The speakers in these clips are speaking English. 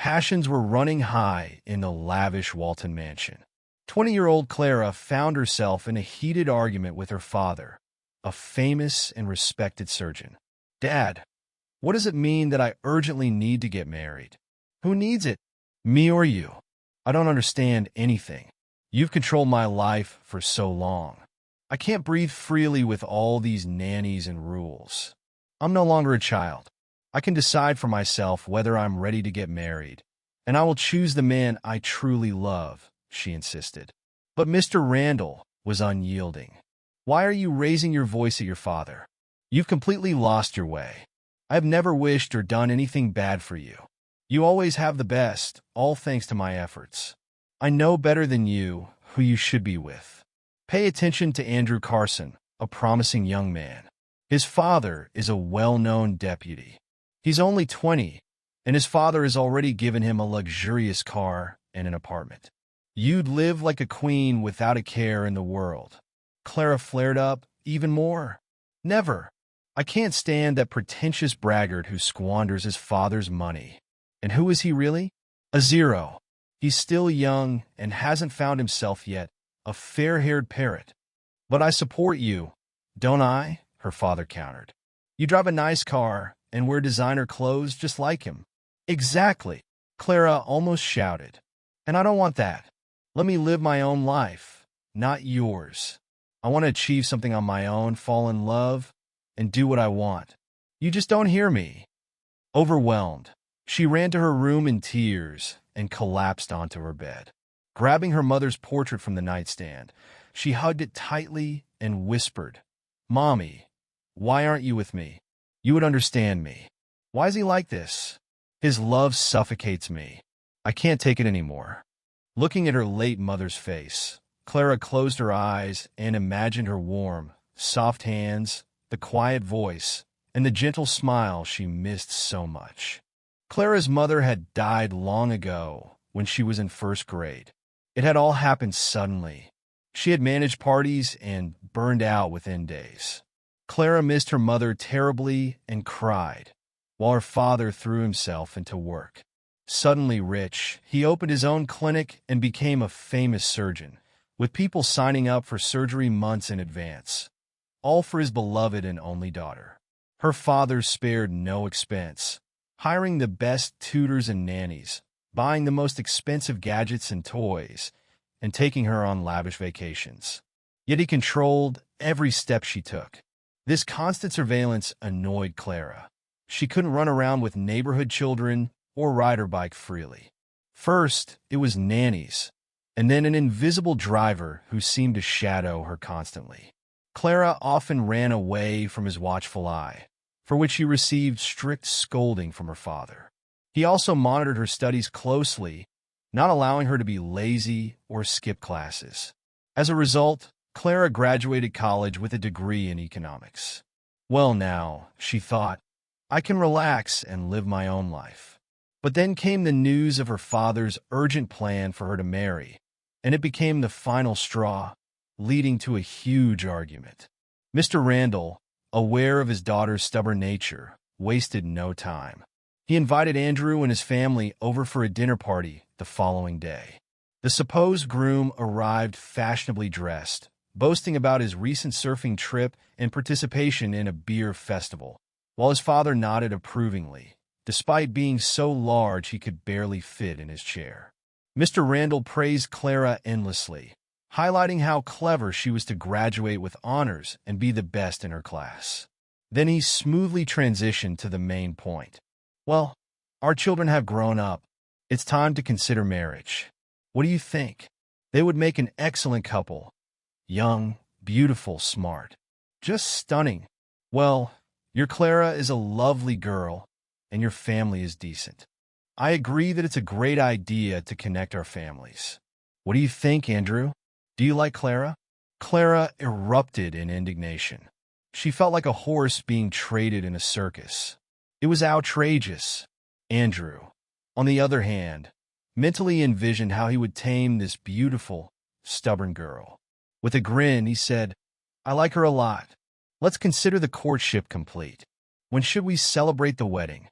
Passions were running high in the lavish Walton mansion. 20-year-old Clara found herself in a heated argument with her father, a famous and respected surgeon. "Dad, what does it mean that I urgently need to get married? Who needs it? Me or you? I don't understand anything. You've controlled my life for so long. I can't breathe freely with all these nannies and rules. I'm no longer a child. I can decide for myself whether I'm ready to get married, and I will choose the man I truly love," she insisted. But Mr. Randall was unyielding. "Why are you raising your voice at your father? You've completely lost your way. I have never wished or done anything bad for you. You always have the best, all thanks to my efforts. I know better than you who you should be with. Pay attention to Andrew Carson, a promising young man. His father is a well-known deputy. He's only 20, and his father has already given him a luxurious car and an apartment. You'd live like a queen without a care in the world." Clara flared up even more. "Never. I can't stand that pretentious braggart who squanders his father's money. And who is he really? A zero. He's still young and hasn't found himself yet, a fair-haired parrot." "But I support you, don't I?" her father countered. "You drive a nice car and wear designer clothes just like him." "Exactly," Clara almost shouted. "And I don't want that. Let me live my own life, not yours. I want to achieve something on my own, fall in love, and do what I want. You just don't hear me." Overwhelmed, she ran to her room in tears and collapsed onto her bed. Grabbing her mother's portrait from the nightstand, she hugged it tightly and whispered, "Mommy, why aren't you with me? You would understand me. Why is he like this? His love suffocates me. I can't take it anymore." Looking at her late mother's face, Clara closed her eyes and imagined her warm, soft hands, the quiet voice, and the gentle smile she missed so much. Clara's mother had died long ago when she was in first grade. It had all happened suddenly. She had managed parties and burned out within days. Clara missed her mother terribly and cried, while her father threw himself into work. Suddenly rich, he opened his own clinic and became a famous surgeon, with people signing up for surgery months in advance, all for his beloved and only daughter. Her father spared no expense, hiring the best tutors and nannies, buying the most expensive gadgets and toys, and taking her on lavish vacations. Yet he controlled every step she took. This constant surveillance annoyed Clara. She couldn't run around with neighborhood children or ride her bike freely. First, it was nannies, and then an invisible driver who seemed to shadow her constantly. Clara often ran away from his watchful eye, for which she received strict scolding from her father. He also monitored her studies closely, not allowing her to be lazy or skip classes. As a result, Clara graduated college with a degree in economics. "Well now," she thought, "I can relax and live my own life." But then came the news of her father's urgent plan for her to marry, and it became the final straw, leading to a huge argument. Mr. Randall, aware of his daughter's stubborn nature, wasted no time. He invited Andrew and his family over for a dinner party the following day. The supposed groom arrived fashionably dressed, boasting about his recent surfing trip and participation in a beer festival, while his father nodded approvingly, despite being so large he could barely fit in his chair. Mr. Randall praised Clara endlessly, highlighting how clever she was to graduate with honors and be the best in her class. Then he smoothly transitioned to the main point. "Well, our children have grown up. It's time to consider marriage. What do you think? They would make an excellent couple. Young, beautiful, smart. Just stunning. Well, your Clara is a lovely girl, and your family is decent. I agree that it's a great idea to connect our families. What do you think, Andrew? Do you like Clara?" Clara erupted in indignation. She felt like a horse being traded in a circus. It was outrageous. Andrew, on the other hand, mentally envisioned how he would tame this beautiful, stubborn girl. With a grin, he said, "I like her a lot. Let's consider the courtship complete. When should we celebrate the wedding?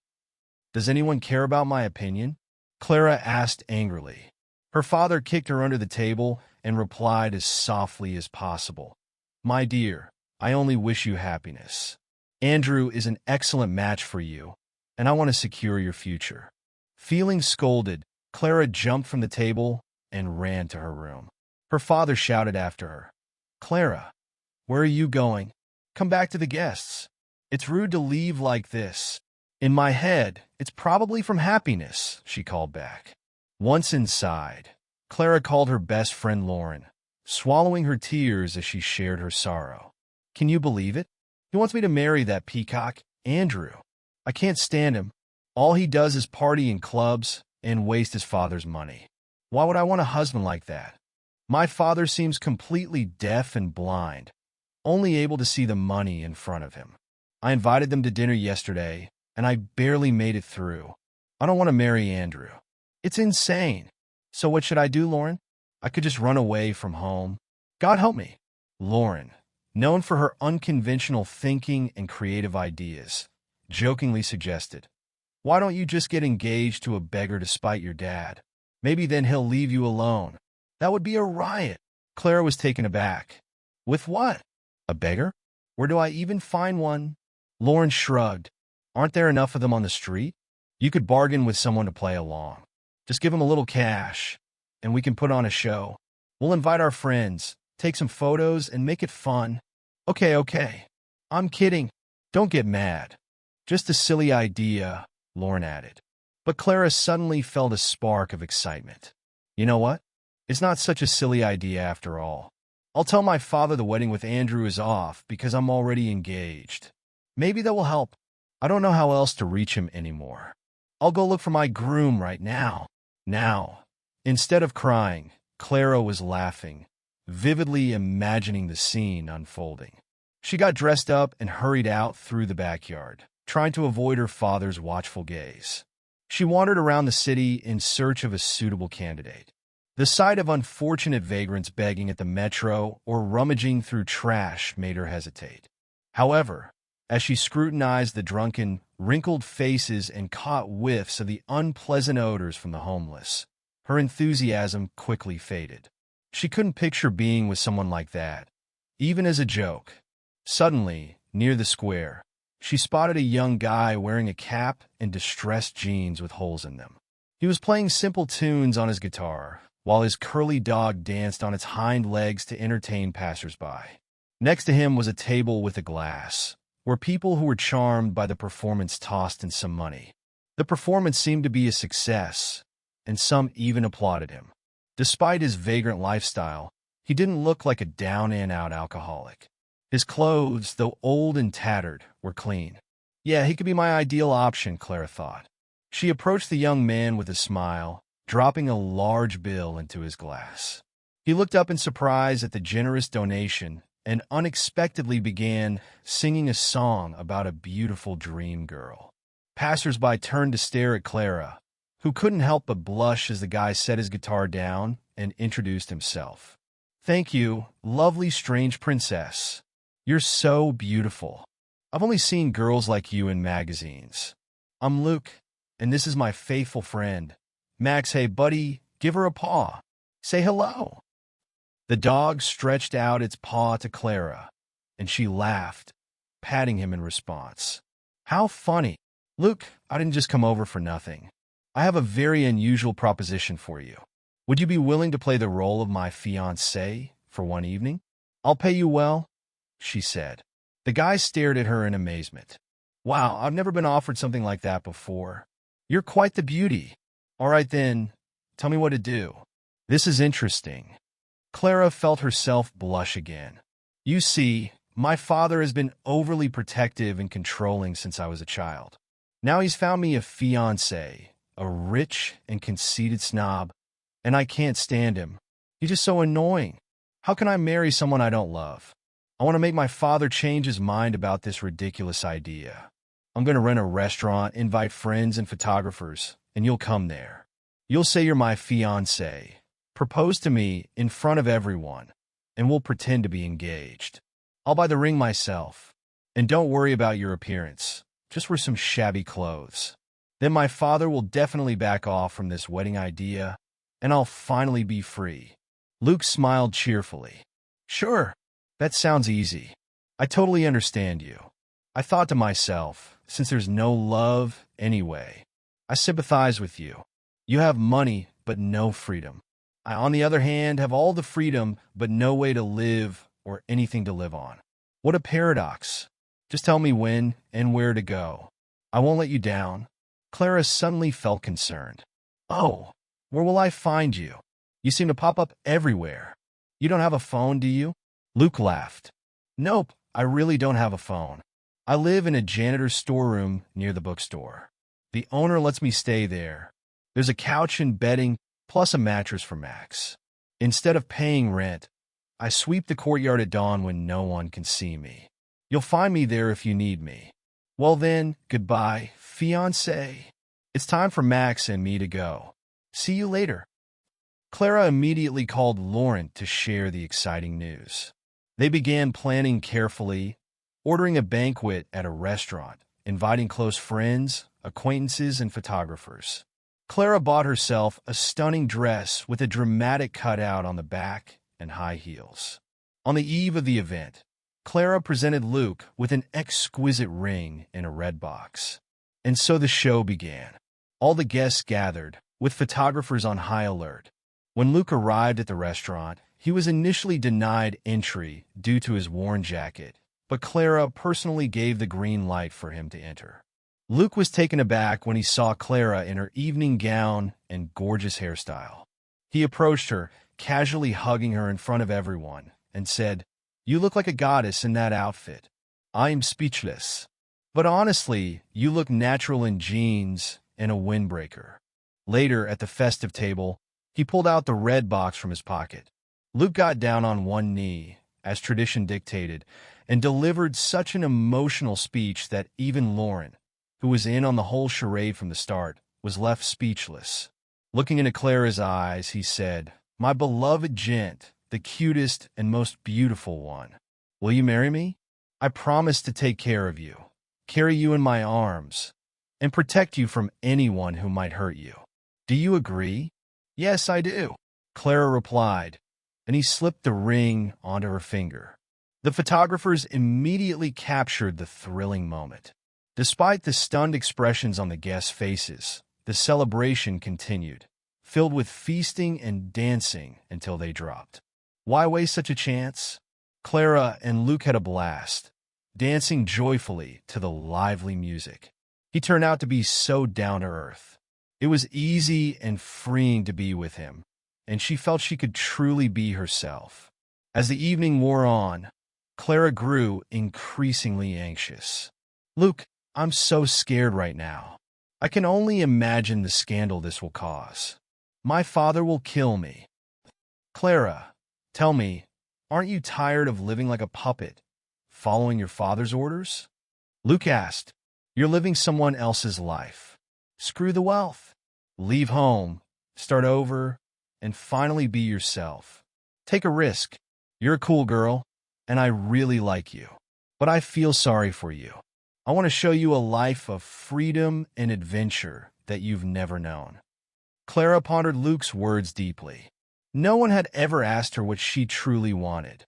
Does anyone care about my opinion?" Clara asked angrily. Her father kicked her under the table and replied as softly as possible. My dear, I only wish you happiness. Andrew is an excellent match for you, and I want to secure your future. Feeling scolded, Clara jumped from the table and ran to her room. Her father shouted after her, Clara, where are you going? Come back to the guests. It's rude to leave like this. In my head, it's probably from happiness, she called back. Once inside, Clara called her best friend Lauren, swallowing her tears as she shared her sorrow. Can you believe it? He wants me to marry that peacock, Andrew. I can't stand him. All he does is party in clubs and waste his father's money. Why would I want a husband like that? My father seems completely deaf and blind, only able to see the money in front of him. I invited them to dinner yesterday, and I barely made it through. I don't want to marry Andrew. It's insane. So what should I do, Lauren? I could just run away from home. God help me. Lauren, known for her unconventional thinking and creative ideas, jokingly suggested, why don't you just get engaged to a beggar to spite your dad? Maybe then he'll leave you alone. That would be a riot. Clara was taken aback. With what? A beggar? Where do I even find one? Lauren shrugged. Aren't there enough of them on the street? You could bargain with someone to play along. Just give them a little cash, and we can put on a show. We'll invite our friends, take some photos, and make it fun. Okay. I'm kidding. Don't get mad. Just a silly idea, Lauren added. But Clara suddenly felt a spark of excitement. You know what? It's not such a silly idea after all. I'll tell my father the wedding with Andrew is off because I'm already engaged. Maybe that will help. I don't know how else to reach him anymore. I'll go look for my groom right now. Now, instead of crying, Clara was laughing, vividly imagining the scene unfolding. She got dressed up and hurried out through the backyard, trying to avoid her father's watchful gaze. She wandered around the city in search of a suitable candidate. The sight of unfortunate vagrants begging at the metro or rummaging through trash made her hesitate. However, as she scrutinized the drunken, wrinkled faces and caught whiffs of the unpleasant odors from the homeless, her enthusiasm quickly faded. She couldn't picture being with someone like that, even as a joke. Suddenly, near the square, she spotted a young guy wearing a cap and distressed jeans with holes in them. He was playing simple tunes on his guitar, while his curly dog danced on its hind legs to entertain passersby. Next to him was a table with a glass, where people who were charmed by the performance tossed in some money. The performance seemed to be a success, and some even applauded him. Despite his vagrant lifestyle, he didn't look like a down-and-out alcoholic. His clothes, though old and tattered, were clean. Yeah, he could be my ideal option, Clara thought. She approached the young man with a smile, dropping a large bill into his glass. He looked up in surprise at the generous donation and unexpectedly began singing a song about a beautiful dream girl. Passersby turned to stare at Clara, who couldn't help but blush as the guy set his guitar down and introduced himself. Thank you, lovely strange princess. You're so beautiful. I've only seen girls like you in magazines. I'm Luke, and this is my faithful friend. Max, hey buddy, give her a paw. Say hello. The dog stretched out its paw to Clara, and she laughed, patting him in response. How funny. Luke, I didn't just come over for nothing. I have a very unusual proposition for you. Would you be willing to play the role of my fiancé for one evening? I'll pay you well, she said. The guy stared at her in amazement. Wow, I've never been offered something like that before. You're quite the beauty. All right then, tell me what to do. This is interesting. Clara felt herself blush again. You see, my father has been overly protective and controlling since I was a child. Now he's found me a fiancé, a rich and conceited snob, and I can't stand him. He's just so annoying. How can I marry someone I don't love? I want to make my father change his mind about this ridiculous idea. I'm going to rent a restaurant, invite friends and photographers, and you'll come there. You'll say you're my fiancé, propose to me in front of everyone, and we'll pretend to be engaged. I'll buy the ring myself. And don't worry about your appearance. Just wear some shabby clothes. Then my father will definitely back off from this wedding idea, and I'll finally be free. Luke smiled cheerfully. Sure, that sounds easy. I totally understand you. I thought to myself, since there's no love anyway, I sympathize with you. You have money, but no freedom. I, on the other hand, have all the freedom, but no way to live or anything to live on. What a paradox. Just tell me when and where to go. I won't let you down. Clara suddenly felt concerned. Oh, where will I find you? You seem to pop up everywhere. You don't have a phone, do you? Luke laughed. Nope, I really don't have a phone. I live in a janitor's storeroom near the bookstore. The owner lets me stay there. There's a couch and bedding, plus a mattress for Max. Instead of paying rent, I sweep the courtyard at dawn when no one can see me. You'll find me there if you need me. Well then, goodbye, fiancé. It's time for Max and me to go. See you later. Clara immediately called Laurent to share the exciting news. They began planning carefully, ordering a banquet at a restaurant, inviting close friends, acquaintances, and photographers. Clara bought herself a stunning dress with a dramatic cutout on the back and high heels. On the eve of the event, Clara presented Luke with an exquisite ring in a red box. And so the show began. All the guests gathered, with photographers on high alert. When Luke arrived at the restaurant, he was initially denied entry due to his worn jacket, but Clara personally gave the green light for him to enter. Luke was taken aback when he saw Clara in her evening gown and gorgeous hairstyle. He approached her, casually hugging her in front of everyone, and said, "You look like a goddess in that outfit. I am speechless. But honestly, you look natural in jeans and a windbreaker." Later, at the festive table, he pulled out the red box from his pocket. Luke got down on one knee, as tradition dictated, and delivered such an emotional speech that even Laurent, who was in on the whole charade from the start, was left speechless. Looking into Clara's eyes, he said, "My beloved gent, the cutest and most beautiful one. Will you marry me? I promise to take care of you, carry you in my arms, and protect you from anyone who might hurt you. Do you agree?" "Yes, I do," Clara replied, and he slipped the ring onto her finger. The photographers immediately captured the thrilling moment. Despite the stunned expressions on the guests' faces, the celebration continued, filled with feasting and dancing until they dropped. Why waste such a chance? Clara and Luke had a blast, dancing joyfully to the lively music. He turned out to be so down-to-earth. It was easy and freeing to be with him, and she felt she could truly be herself. As the evening wore on, Clara grew increasingly anxious. "Luke, I'm so scared right now. I can only imagine the scandal this will cause. My father will kill me." "Clara, tell me, aren't you tired of living like a puppet, following your father's orders?" Luke asked. "You're living someone else's life. Screw the wealth. Leave home, start over, and finally be yourself. Take a risk. You're a cool girl, and I really like you. But I feel sorry for you. I want to show you a life of freedom and adventure that you've never known." Clara pondered Luke's words deeply. No one had ever asked her what she truly wanted,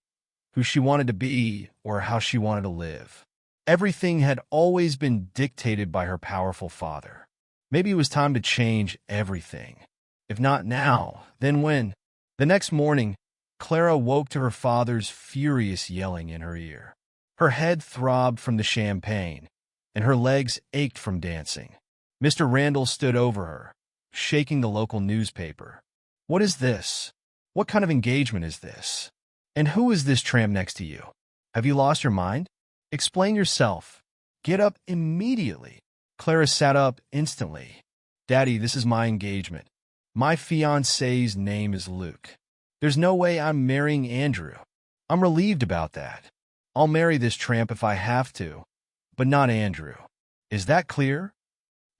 who she wanted to be, or how she wanted to live. Everything had always been dictated by her powerful father. Maybe it was time to change everything. If not now, then when? The next morning, Clara woke to her father's furious yelling in her ear. Her head throbbed from the champagne, and her legs ached from dancing. Mr. Randall stood over her, shaking the local newspaper. "What is this? What kind of engagement is this? And who is this tramp next to you? Have you lost your mind? Explain yourself. Get up immediately." Clara sat up instantly. "Daddy, this is my engagement. My fiancé's name is Luke. There's no way I'm marrying Andrew. I'm relieved about that. I'll marry this tramp if I have to, but not Andrew. Is that clear?"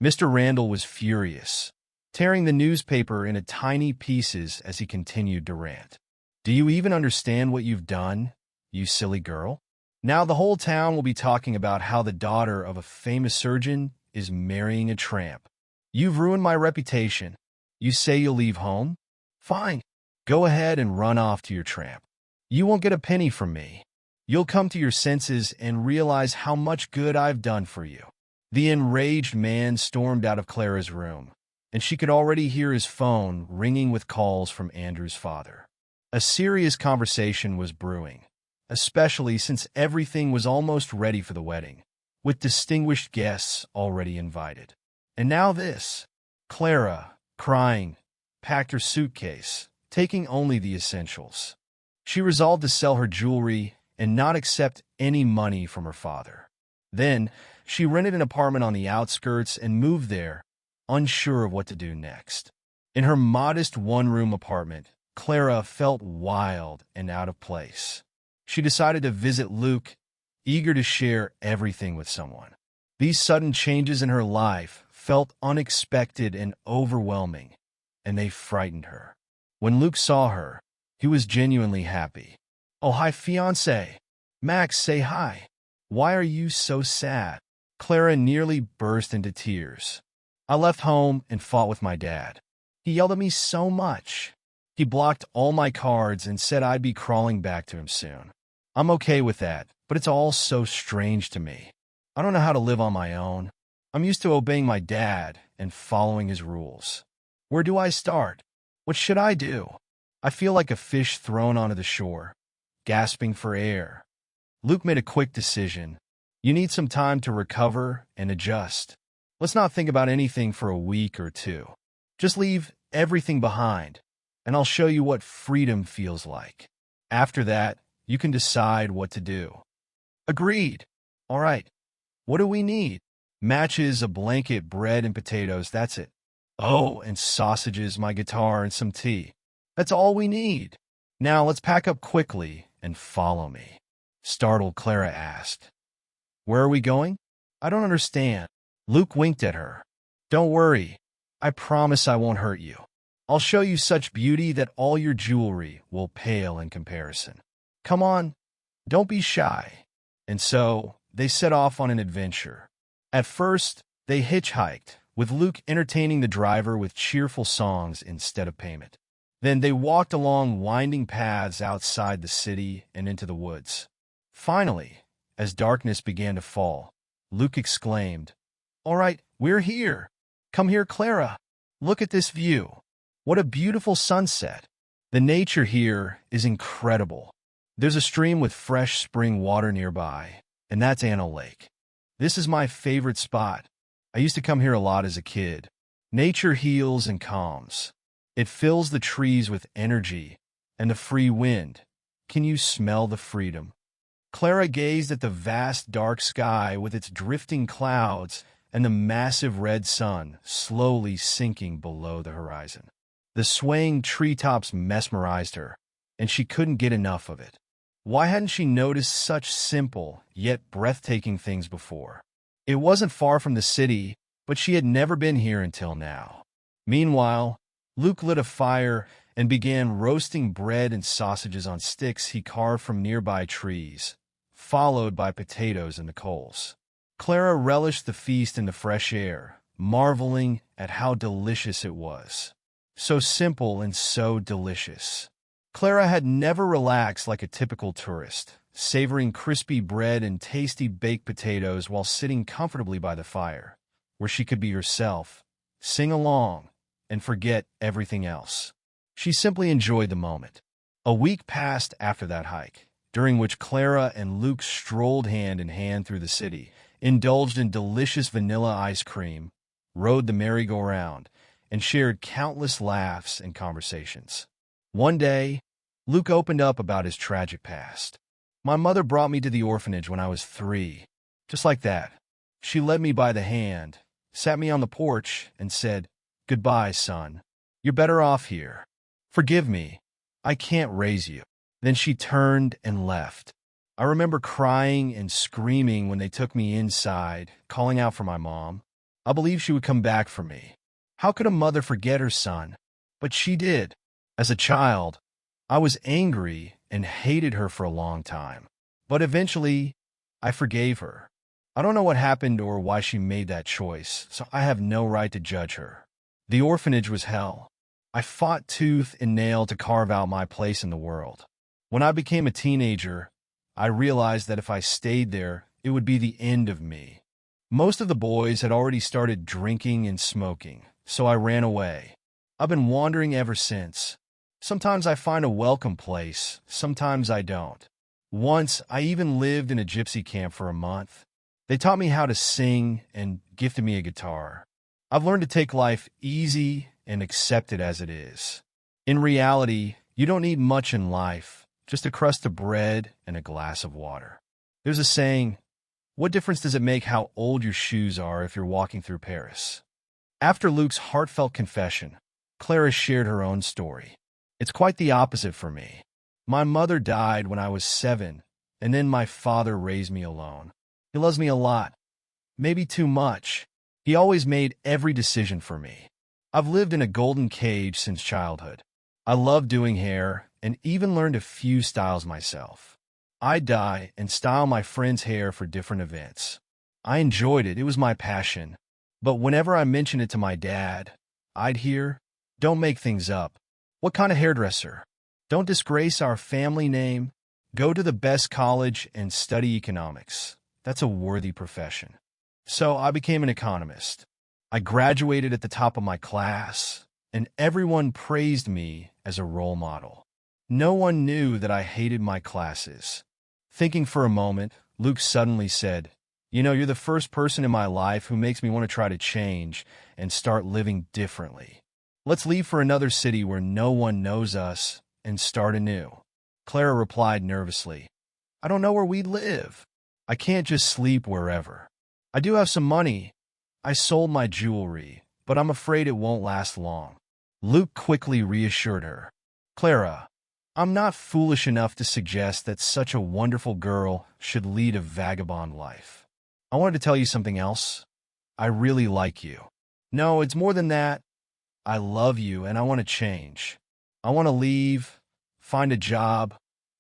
Mr. Randall was furious, tearing the newspaper into tiny pieces as he continued to rant. "Do you even understand what you've done, you silly girl? Now the whole town will be talking about how the daughter of a famous surgeon is marrying a tramp. You've ruined my reputation. You say you'll leave home? Fine. Go ahead and run off to your tramp. You won't get a penny from me. You'll come to your senses and realize how much good I've done for you." The enraged man stormed out of Clara's room, and she could already hear his phone ringing with calls from Andrew's father. A serious conversation was brewing, especially since everything was almost ready for the wedding, with distinguished guests already invited. And now this. Clara, crying, packed her suitcase, taking only the essentials. She resolved to sell her jewelry and not accept any money from her father. Then, she rented an apartment on the outskirts and moved there, unsure of what to do next. In her modest one-room apartment, Clara felt wild and out of place. She decided to visit Luke, eager to share everything with someone. These sudden changes in her life felt unexpected and overwhelming, and they frightened her. When Luke saw her, he was genuinely happy. "Oh, hi, fiancé. Max, say hi. Why are you so sad?" Clara nearly burst into tears. "I left home and fought with my dad. He yelled at me so much. He blocked all my cards and said I'd be crawling back to him soon. I'm okay with that, but it's all so strange to me. I don't know how to live on my own. I'm used to obeying my dad and following his rules. Where do I start? What should I do? I feel like a fish thrown onto the shore, gasping for air." Luke made a quick decision. "You need some time to recover and adjust. Let's not think about anything for a week or two. Just leave everything behind, and I'll show you what freedom feels like. After that, you can decide what to do." "Agreed. All right. What do we need?" "Matches, a blanket, bread, and potatoes, that's it." "Oh, and sausages, my guitar, and some tea. That's all we need. Now let's pack up quickly and follow me." Startled, Clara asked, "Where are we going?" "I don't understand." Luke winked at her. "Don't worry. I promise I won't hurt you. I'll show you such beauty that all your jewelry will pale in comparison. Come on, don't be shy." And so they set off on an adventure. At first, they hitchhiked, with Luke entertaining the driver with cheerful songs instead of payment. Then they walked along winding paths outside the city and into the woods. Finally, as darkness began to fall, Luke exclaimed, "All right, we're here. Come here, Clara. Look at this view. What a beautiful sunset. The nature here is incredible. There's a stream with fresh spring water nearby, and that's Anna Lake. This is my favorite spot. I used to come here a lot as a kid. Nature heals and calms. It fills the trees with energy and the free wind. Can you smell the freedom?" Clara gazed at the vast dark sky with its drifting clouds and the massive red sun slowly sinking below the horizon. The swaying treetops mesmerized her, and she couldn't get enough of it. Why hadn't she noticed such simple yet breathtaking things before? It wasn't far from the city, but she had never been here until now. Meanwhile, Luke lit a fire and began roasting bread and sausages on sticks he carved from nearby trees, followed by potatoes in the coals. Clara relished the feast in the fresh air, marveling at how delicious it was. So simple and so delicious. Clara had never relaxed like a typical tourist, savoring crispy bread and tasty baked potatoes while sitting comfortably by the fire, where she could be herself, sing along, and forget everything else. She simply enjoyed the moment. A week passed after that hike, during which Clara and Luke strolled hand in hand through the city, indulged in delicious vanilla ice cream, rode the merry-go-round, and shared countless laughs and conversations. One day, Luke opened up about his tragic past. "My mother brought me to the orphanage when I was 3. Just like that. She led me by the hand, sat me on the porch, and said, 'Goodbye, son. You're better off here. Forgive me. I can't raise you.' Then she turned and left. I remember crying and screaming when they took me inside, calling out for my mom. I believed she would come back for me. How could a mother forget her son? But she did. As a child, I was angry and hated her for a long time. But eventually, I forgave her. I don't know what happened or why she made that choice, so I have no right to judge her. The orphanage was hell. I fought tooth and nail to carve out my place in the world. When I became a teenager, I realized that if I stayed there, it would be the end of me. Most of the boys had already started drinking and smoking, so I ran away. I've been wandering ever since. Sometimes I find a welcome place, sometimes I don't. Once, I even lived in a gypsy camp for a month. They taught me how to sing and gifted me a guitar. I've learned to take life easy and accept it as it is. In reality, you don't need much in life, just a crust of bread and a glass of water. There's a saying, what difference does it make how old your shoes are if you're walking through Paris? After Luke's heartfelt confession, Clara shared her own story. It's quite the opposite for me. My mother died when I was 7, and then my father raised me alone. He loves me a lot, maybe too much. He always made every decision for me. I've lived in a golden cage since childhood. I love doing hair and even learned a few styles myself. I dye and style my friends' hair for different events. I enjoyed it, it was my passion. But whenever I mentioned it to my dad, I'd hear, "Don't make things up. What kind of hairdresser? Don't disgrace our family name. Go to the best college and study economics. That's a worthy profession." So I became an economist. I graduated at the top of my class, and everyone praised me as a role model. No one knew that I hated my classes. Thinking for a moment, Luke suddenly said, "You're the first person in my life who makes me want to try to change and start living differently. Let's leave for another city where no one knows us and start anew." Clara replied nervously, "I don't know where we live. I can't just sleep wherever. I do have some money. I sold my jewelry, but I'm afraid it won't last long." Luke quickly reassured her. "Clara, I'm not foolish enough to suggest that such a wonderful girl should lead a vagabond life. I wanted to tell you something else. I really like you. No, it's more than that. I love you and I want to change. I want to leave, find a job,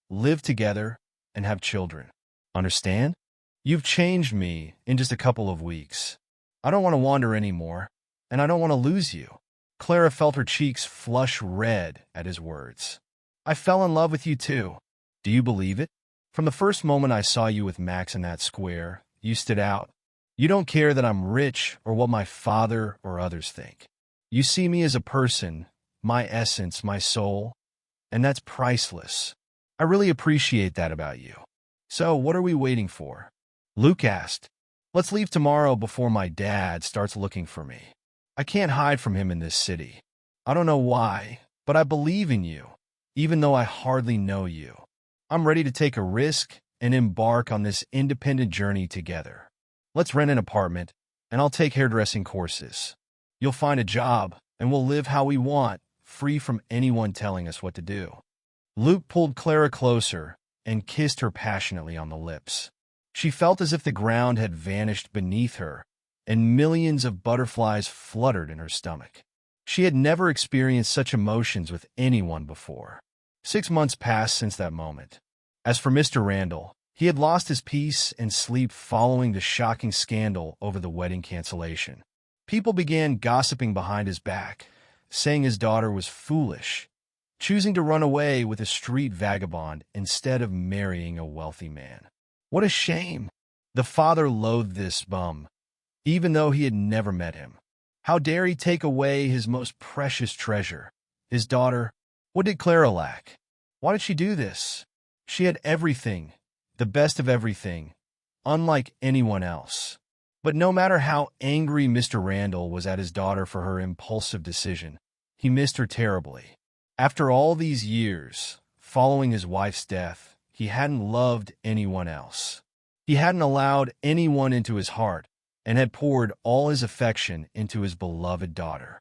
live together, and have children. Understand? You've changed me in just a couple of weeks. I don't want to wander anymore, and I don't want to lose you." Clara felt her cheeks flush red at his words. "I fell in love with you too. Do you believe it? From the first moment I saw you with Max in that square, you stood out. You don't care that I'm rich or what my father or others think. You see me as a person, my essence, my soul, and that's priceless. I really appreciate that about you. So what are we waiting for?" Luke asked. "Let's leave tomorrow before my dad starts looking for me. I can't hide from him in this city. I don't know why, but I believe in you, even though I hardly know you. I'm ready to take a risk and embark on this independent journey together. Let's rent an apartment, and I'll take hairdressing courses. You'll find a job, and we'll live how we want, free from anyone telling us what to do." Luke pulled Clara closer and kissed her passionately on the lips. She felt as if the ground had vanished beneath her, and millions of butterflies fluttered in her stomach. She had never experienced such emotions with anyone before. 6 months passed since that moment. As for Mr. Randall, he had lost his peace and sleep following the shocking scandal over the wedding cancellation. People began gossiping behind his back, saying his daughter was foolish, choosing to run away with a street vagabond instead of marrying a wealthy man. What a shame! The father loathed this bum, even though he had never met him. How dare he take away his most precious treasure, his daughter? What did Clara lack? Why did she do this? She had everything, the best of everything, unlike anyone else. But no matter how angry Mr. Randall was at his daughter for her impulsive decision, he missed her terribly. After all these years, following his wife's death, he hadn't loved anyone else. He hadn't allowed anyone into his heart and had poured all his affection into his beloved daughter.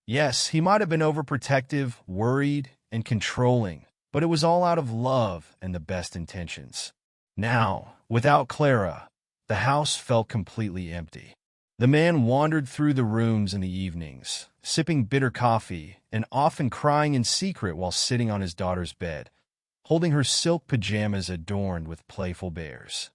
Yes, he might have been overprotective, worried, and controlling, but it was all out of love and the best intentions. Now, without Clara, the house felt completely empty. The man wandered through the rooms in the evenings, sipping bitter coffee and often crying in secret while sitting on his daughter's bed, holding her silk pajamas adorned with playful bears.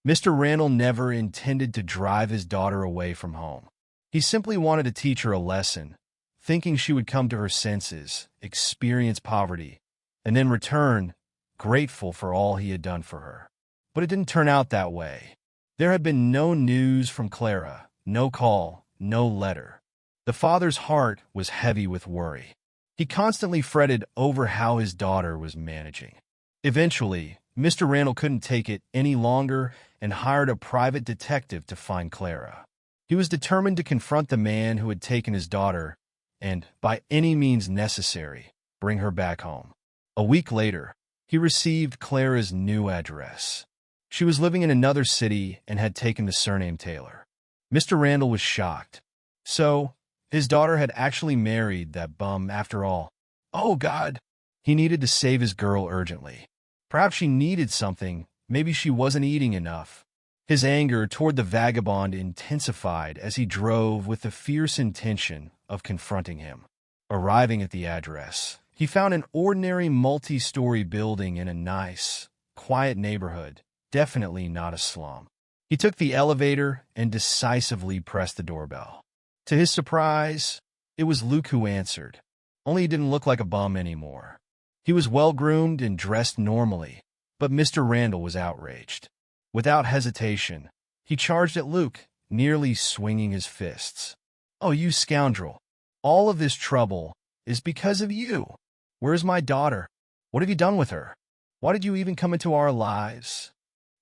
Mr. Randall never intended to drive his daughter away from home. He simply wanted to teach her a lesson, thinking she would come to her senses, experience poverty, and then return, grateful for all he had done for her. But it didn't turn out that way. There had been no news from Clara, no call, no letter. The father's heart was heavy with worry. He constantly fretted over how his daughter was managing. Eventually, Mr. Randall couldn't take it any longer and hired a private detective to find Clara. He was determined to confront the man who had taken his daughter and, by any means necessary, bring her back home. A week later, he received Clara's new address. She was living in another city and had taken the surname Taylor. Mr. Randall was shocked. So, his daughter had actually married that bum after all. Oh, God! He needed to save his girl urgently. Perhaps she needed something. Maybe she wasn't eating enough. His anger toward the vagabond intensified as he drove with the fierce intention of confronting him. Arriving at the address, he found an ordinary multi-story building in a nice, quiet neighborhood, definitely not a slum. He took the elevator and decisively pressed the doorbell. To his surprise, it was Luke who answered, only he didn't look like a bum anymore. He was well-groomed and dressed normally, but Mr. Randall was outraged. Without hesitation, he charged at Luke, nearly swinging his fists. "Oh, you scoundrel! All of this trouble is because of you! Where's my daughter? What have you done with her? Why did you even come into our lives?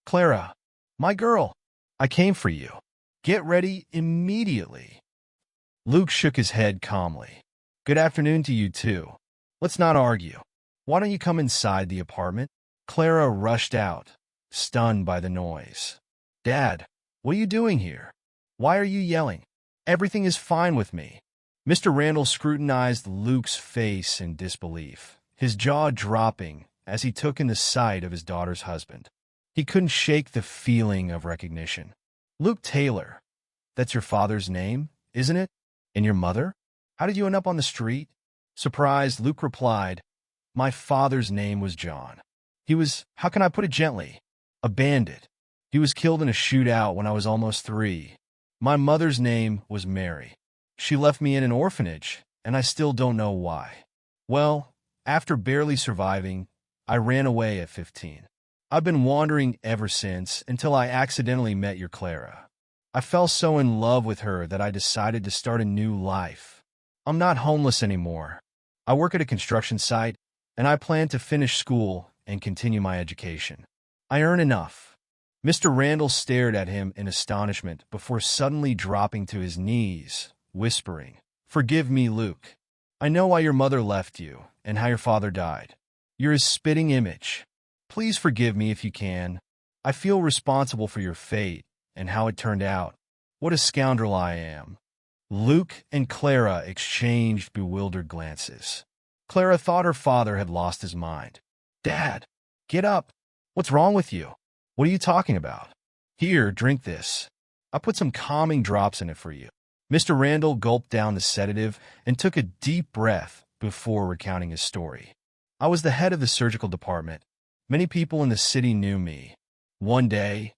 Clara, my girl, I came for you. Get ready immediately." Luke shook his head calmly. "Good afternoon to you too. Let's not argue. Why don't you come inside the apartment?" Clara rushed out, stunned by the noise. "Dad, what are you doing here? Why are you yelling? Everything is fine with me." Mr. Randall scrutinized Luke's face in disbelief, his jaw dropping as he took in the sight of his daughter's husband. He couldn't shake the feeling of recognition. "Luke Taylor, that's your father's name, isn't it? And your mother? How did you end up on the street?" Surprised, Luke replied, "My father's name was John. He was, how can I put it gently, a bandit. He was killed in a shootout when I was almost 3. My mother's name was Mary. She left me in an orphanage, and I still don't know why. Well, after barely surviving, I ran away at 15. I've been wandering ever since until I accidentally met your Clara. I fell so in love with her that I decided to start a new life. I'm not homeless anymore. I work at a construction site, and I plan to finish school and continue my education. I earn enough." Mr. Randall stared at him in astonishment before suddenly dropping to his knees, whispering, "Forgive me, Luke. I know why your mother left you and how your father died. You're his spitting image. Please forgive me if you can. I feel responsible for your fate and how it turned out. What a scoundrel I am." Luke and Clara exchanged bewildered glances. Clara thought her father had lost his mind. "Dad, get up. What's wrong with you? What are you talking about? Here, drink this. I put some calming drops in it for you." Mr. Randall gulped down the sedative and took a deep breath before recounting his story. "I was the head of the surgical department. Many people in the city knew me. One day,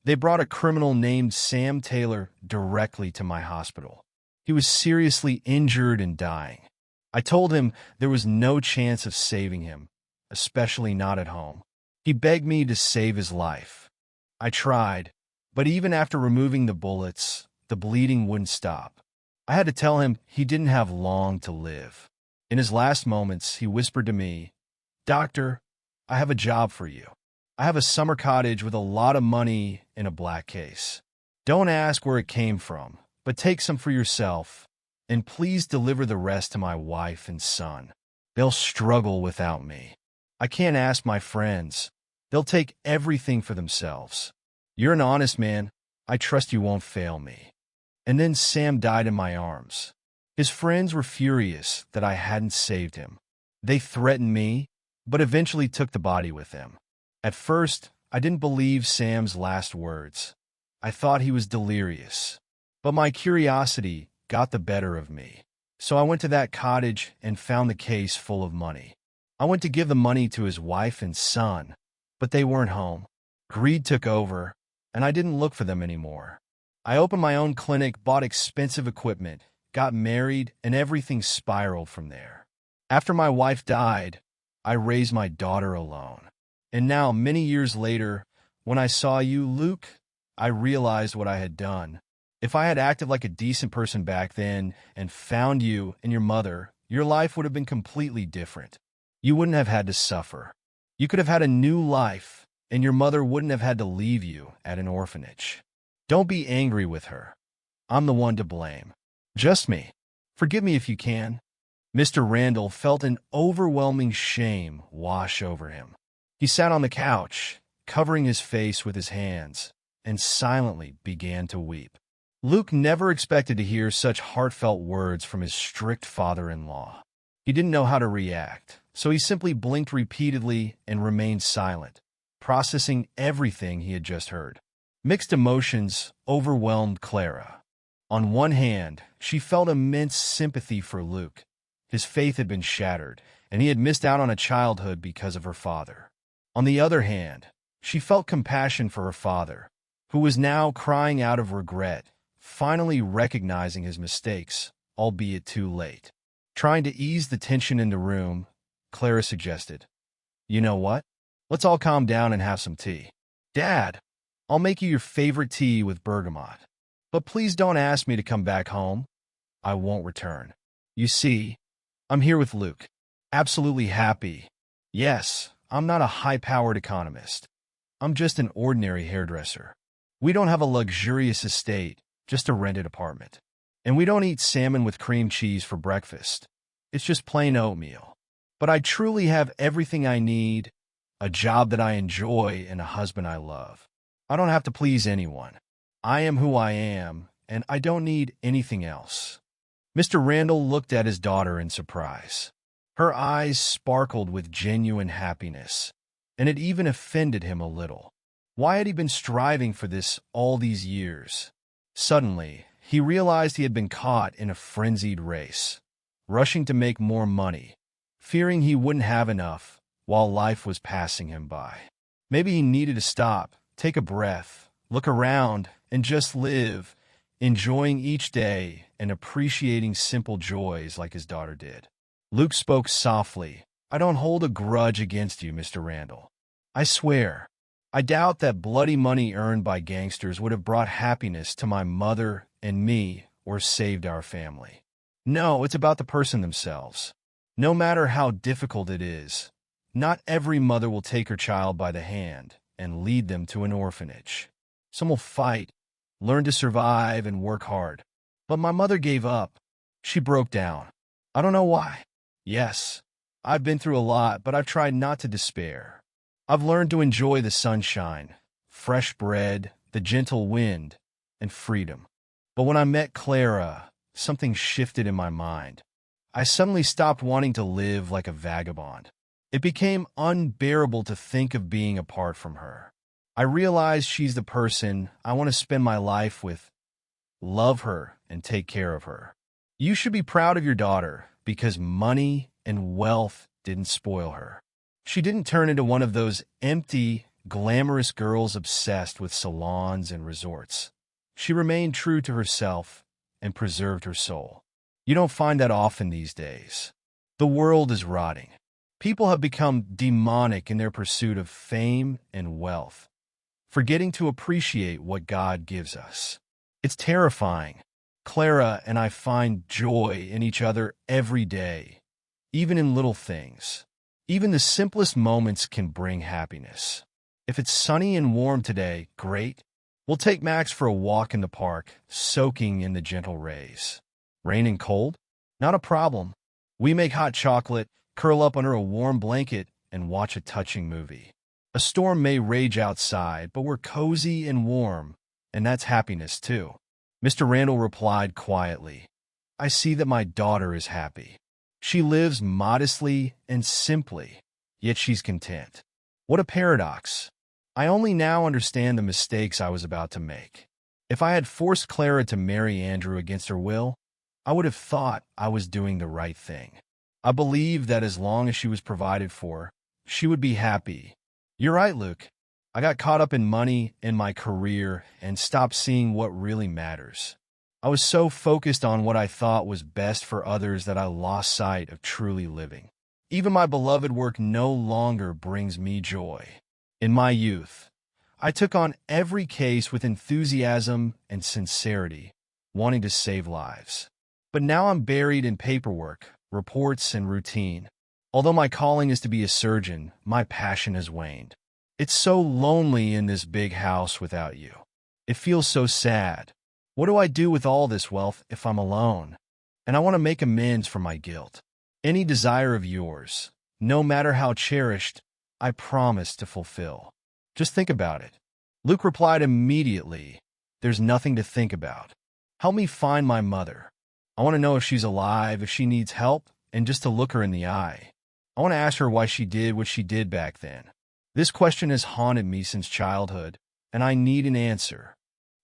they brought a criminal named Sam Taylor directly to my hospital. He was seriously injured and dying. I told him there was no chance of saving him, especially not at home. He begged me to save his life. I tried, but even after removing the bullets, the bleeding wouldn't stop. I had to tell him he didn't have long to live. In his last moments, he whispered to me, 'Doctor, I have a job for you. I have a summer cottage with a lot of money in a black case. Don't ask where it came from, but take some for yourself, and please deliver the rest to my wife and son. They'll struggle without me. I can't ask my friends. They'll take everything for themselves. You're an honest man. I trust you won't fail me.' And then Sam died in my arms. His friends were furious that I hadn't saved him. They threatened me, but eventually took the body with them. At first, I didn't believe Sam's last words. I thought he was delirious. But my curiosity got the better of me. So I went to that cottage and found the case full of money. I went to give the money to his wife and son, but they weren't home. Greed took over, and I didn't look for them anymore. I opened my own clinic, bought expensive equipment, got married, and everything spiraled from there. After my wife died, I raised my daughter alone. And now, many years later, when I saw you, Luke, I realized what I had done. If I had acted like a decent person back then and found you and your mother, your life would have been completely different. You wouldn't have had to suffer. You could have had a new life, and your mother wouldn't have had to leave you at an orphanage. Don't be angry with her. I'm the one to blame. Just me. Forgive me if you can. Mr. Randall felt an overwhelming shame wash over him. He sat on the couch, covering his face with his hands, and silently began to weep. Luke never expected to hear such heartfelt words from his strict father-in-law. He didn't know how to react, so he simply blinked repeatedly and remained silent, processing everything he had just heard. Mixed emotions overwhelmed Clara. On one hand, she felt immense sympathy for Luke. His faith had been shattered, and he had missed out on a childhood because of her father. On the other hand, she felt compassion for her father, who was now crying out of regret, finally recognizing his mistakes, albeit too late. Trying to ease the tension in the room, Clara suggested, "You know what? Let's all calm down and have some tea. Dad, I'll make you your favorite tea with bergamot. But please don't ask me to come back home. I won't return. You see, I'm here with Luke. Absolutely happy. Yes, I'm not a high-powered economist. I'm just an ordinary hairdresser. We don't have a luxurious estate, just a rented apartment. And we don't eat salmon with cream cheese for breakfast. It's just plain oatmeal. But I truly have everything I need, a job that I enjoy, and a husband I love. I don't have to please anyone. I am who I am, and I don't need anything else." Mr. Randall looked at his daughter in surprise. Her eyes sparkled with genuine happiness, and it even offended him a little. Why had he been striving for this all these years? Suddenly, he realized he had been caught in a frenzied race, rushing to make more money, fearing he wouldn't have enough while life was passing him by. Maybe he needed to stop, take a breath, look around, and just live, enjoying each day and appreciating simple joys like his daughter did. Luke spoke softly. "I don't hold a grudge against you, Mr. Randall. I swear, I doubt that bloody money earned by gangsters would have brought happiness to my mother and me or saved our family. No, it's about the person themselves. No matter how difficult it is, not every mother will take her child by the hand and lead them to an orphanage. Some will fight, learn to survive, and work hard. But my mother gave up. She broke down. I don't know why. Yes, I've been through a lot, but I've tried not to despair. I've learned to enjoy the sunshine, fresh bread, the gentle wind, and freedom. But when I met Clara, something shifted in my mind. I suddenly stopped wanting to live like a vagabond. It became unbearable to think of being apart from her. I realized she's the person I want to spend my life with, love her, and take care of her. You should be proud of your daughter because money and wealth didn't spoil her. She didn't turn into one of those empty, glamorous girls obsessed with salons and resorts. She remained true to herself and preserved her soul. You don't find that often these days. The world is rotting. People have become demonic in their pursuit of fame and wealth, forgetting to appreciate what God gives us. It's terrifying. Clara and I find joy in each other every day, even in little things. Even the simplest moments can bring happiness. If it's sunny and warm today, great. We'll take Max for a walk in the park, soaking in the gentle rays. Rain and cold? Not a problem. We make hot chocolate, curl up under a warm blanket, and watch a touching movie. A storm may rage outside, but we're cozy and warm, and that's happiness too. Mr. Randall replied quietly, I see that my daughter is happy. She lives modestly and simply, yet she's content. What a paradox. I only now understand the mistakes I was about to make. If I had forced Clara to marry Andrew against her will, I would have thought I was doing the right thing. I believed that as long as she was provided for, she would be happy. You're right, Luke. I got caught up in money and my career and stopped seeing what really matters. I was so focused on what I thought was best for others that I lost sight of truly living. Even my beloved work no longer brings me joy. In my youth, I took on every case with enthusiasm and sincerity, wanting to save lives. But now I'm buried in paperwork, reports, and routine. Although my calling is to be a surgeon, my passion has waned. It's so lonely in this big house without you. It feels so sad. What do I do with all this wealth if I'm alone? And I want to make amends for my guilt. Any desire of yours, no matter how cherished, I promise to fulfill. Just think about it. Luke replied immediately, "There's nothing to think about. Help me find my mother. I want to know if she's alive, if she needs help, and just to look her in the eye. I want to ask her why she did what she did back then. This question has haunted me since childhood, and I need an answer."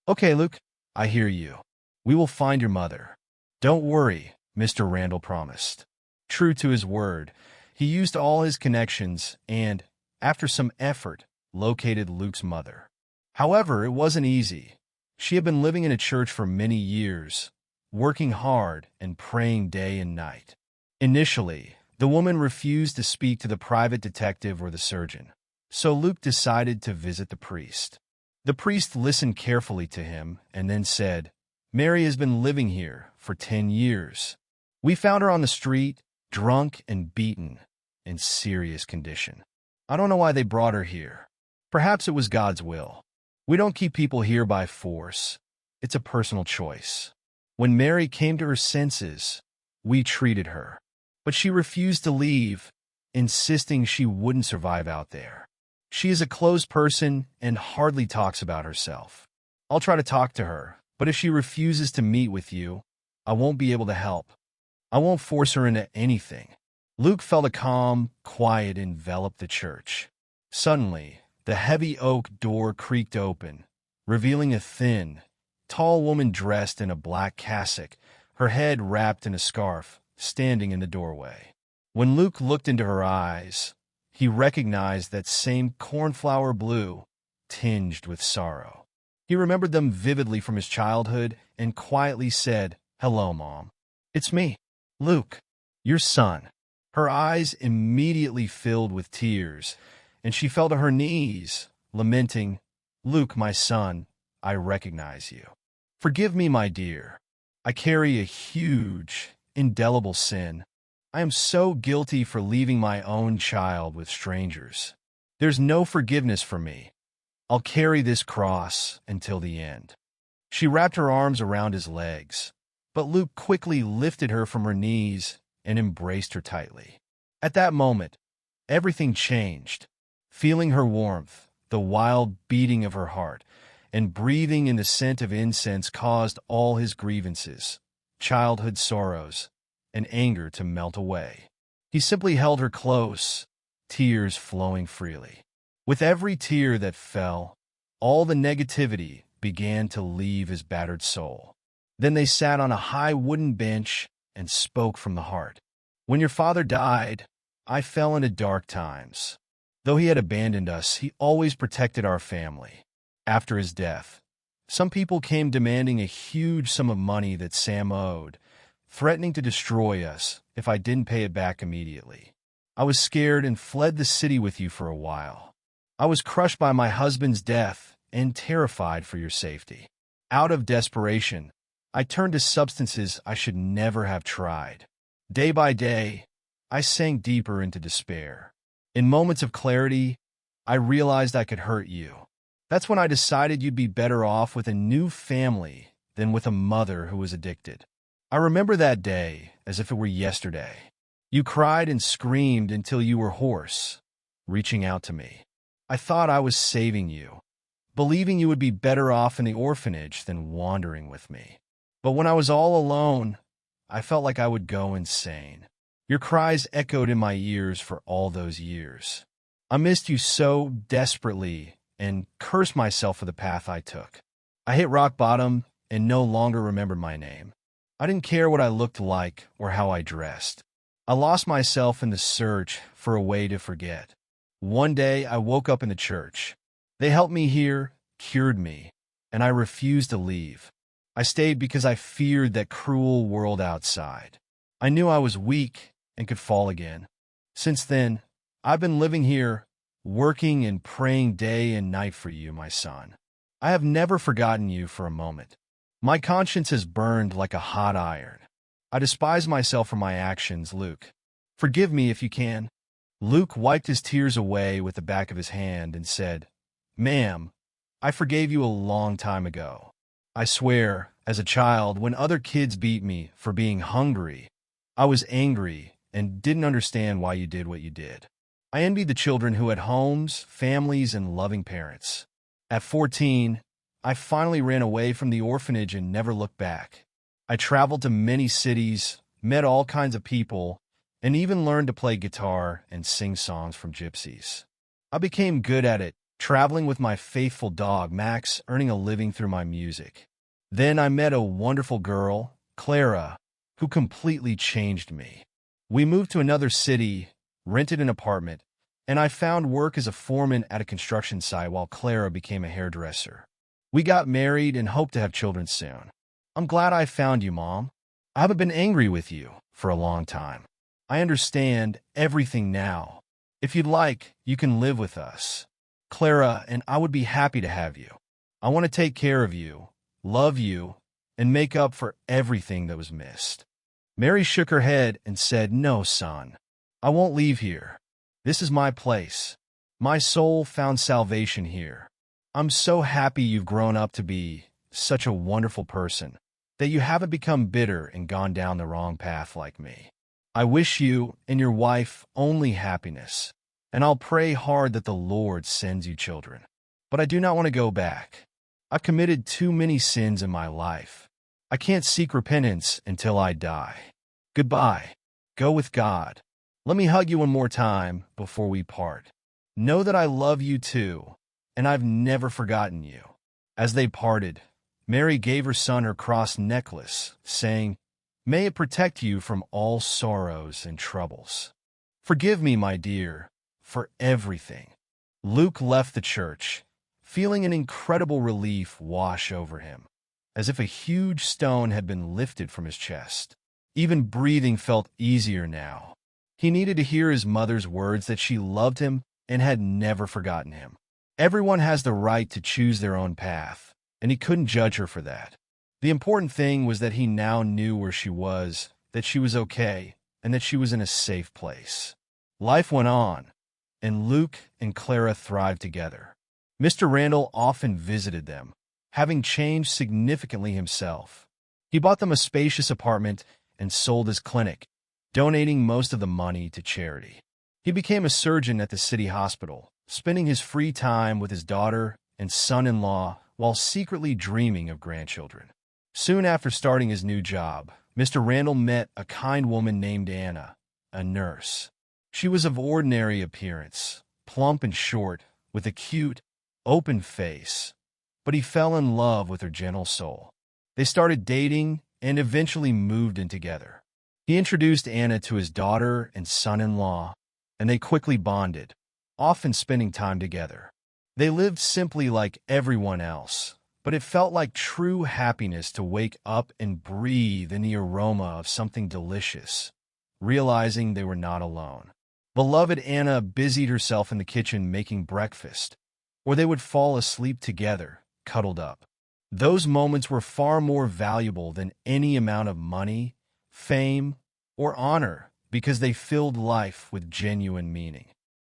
"Okay, Luke, I hear you. We will find your mother. Don't worry," Mr. Randall promised. True to his word, he used all his connections and, after some effort, located Luke's mother. However, it wasn't easy. She had been living in a church for many years, working hard and praying day and night. Initially, the woman refused to speak to the private detective or the surgeon, so Luke decided to visit the priest. The priest listened carefully to him and then said, "Mary has been living here for 10 years. We found her on the street, drunk and beaten, in serious condition. I don't know why they brought her here. Perhaps it was God's will. We don't keep people here by force. It's a personal choice. When Mary came to her senses, we treated her. But she refused to leave, insisting she wouldn't survive out there. She is a closed person and hardly talks about herself. I'll try to talk to her, but if she refuses to meet with you, I won't be able to help. I won't force her into anything." Luke felt a calm, quiet envelop the church. Suddenly, the heavy oak door creaked open, revealing a thin, tall woman dressed in a black cassock, her head wrapped in a scarf, standing in the doorway. When Luke looked into her eyes, he recognized that same cornflower blue, tinged with sorrow. He remembered them vividly from his childhood and quietly said, "Hello, Mom. It's me, Luke, your son." Her eyes immediately filled with tears, and she fell to her knees, lamenting, "Luke, my son, I recognize you. Forgive me, my dear. I carry a huge, indelible sin. I am so guilty for leaving my own child with strangers. There's no forgiveness for me. I'll carry this cross until the end." She wrapped her arms around his legs, but Luke quickly lifted her from her knees and embraced her tightly. At that moment, everything changed. Feeling her warmth, the wild beating of her heart, and breathing in the scent of incense caused all his grievances, childhood sorrows, and anger to melt away. He simply held her close, tears flowing freely. With every tear that fell, all the negativity began to leave his battered soul. Then they sat on a high wooden bench and spoke from the heart. "When your father died, I fell into dark times. Though he had abandoned us, he always protected our family. After his death, some people came demanding a huge sum of money that Sam owed, threatening to destroy us if I didn't pay it back immediately. I was scared and fled the city with you for a while. I was crushed by my husband's death and terrified for your safety. Out of desperation, I turned to substances I should never have tried. Day by day, I sank deeper into despair. In moments of clarity, I realized I could hurt you. That's when I decided you'd be better off with a new family than with a mother who was addicted. I remember that day as if it were yesterday. You cried and screamed until you were hoarse, reaching out to me. I thought I was saving you, believing you would be better off in the orphanage than wandering with me. But when I was all alone, I felt like I would go insane. Your cries echoed in my ears for all those years. I missed you so desperately and cursed myself for the path I took. I hit rock bottom and no longer remembered my name. I didn't care what I looked like or how I dressed. I lost myself in the search for a way to forget. One day, I woke up in the church. They helped me here, cured me, and I refused to leave. I stayed because I feared that cruel world outside. I knew I was weak and could fall again. Since then, I've been living here, working and praying day and night for you, my son. I have never forgotten you for a moment. My conscience has burned like a hot iron. I despise myself for my actions, Luke. Forgive me if you can." Luke wiped his tears away with the back of his hand and said, "Ma'am, I forgave you a long time ago. I swear, as a child, when other kids beat me for being hungry, I was angry and didn't understand why you did what you did. I envied the children who had homes, families, and loving parents. At 14, I finally ran away from the orphanage and never looked back. I traveled to many cities, met all kinds of people, and even learned to play guitar and sing songs from gypsies. I became good at it, traveling with my faithful dog, Max, earning a living through my music. Then I met a wonderful girl, Clara, who completely changed me. We moved to another city, rented an apartment, and I found work as a foreman at a construction site while Clara became a hairdresser. We got married and hope to have children soon. I'm glad I found you, Mom. I haven't been angry with you for a long time. I understand everything now. If you'd like, you can live with us. Clara and I would be happy to have you. I want to take care of you, love you, and make up for everything that was missed." Mary shook her head and said, "No, son. I won't leave here. This is my place. My soul found salvation here. I'm so happy you've grown up to be such a wonderful person, that you haven't become bitter and gone down the wrong path like me. I wish you and your wife only happiness, and I'll pray hard that the Lord sends you children. But I do not want to go back. I've committed too many sins in my life. I can't seek repentance until I die. Goodbye. Go with God. Let me hug you one more time before we part. Know that I love you too, and I've never forgotten you." As they parted, Mary gave her son her cross necklace, saying, "May it protect you from all sorrows and troubles. Forgive me, my dear, for everything." Luke left the church, feeling an incredible relief wash over him, as if a huge stone had been lifted from his chest. Even breathing felt easier now. He needed to hear his mother's words that she loved him and had never forgotten him. Everyone has the right to choose their own path, and he couldn't judge her for that. The important thing was that he now knew where she was, that she was okay, and that she was in a safe place. Life went on, and Luke and Clara thrived together. Mr. Randall often visited them, having changed significantly himself. He bought them a spacious apartment and sold his clinic, donating most of the money to charity. He became a surgeon at the city hospital, spending his free time with his daughter and son-in-law while secretly dreaming of grandchildren. Soon after starting his new job, Mr. Randall met a kind woman named Anna, a nurse. She was of ordinary appearance, plump and short, with a cute, open face, but he fell in love with her gentle soul. They started dating and eventually moved in together. He introduced Anna to his daughter and son-in-law, and they quickly bonded, often spending time together. They lived simply like everyone else, but it felt like true happiness to wake up and breathe in the aroma of something delicious, realizing they were not alone. Beloved Anna busied herself in the kitchen making breakfast, or they would fall asleep together, cuddled up. Those moments were far more valuable than any amount of money, fame, or honor because they filled life with genuine meaning.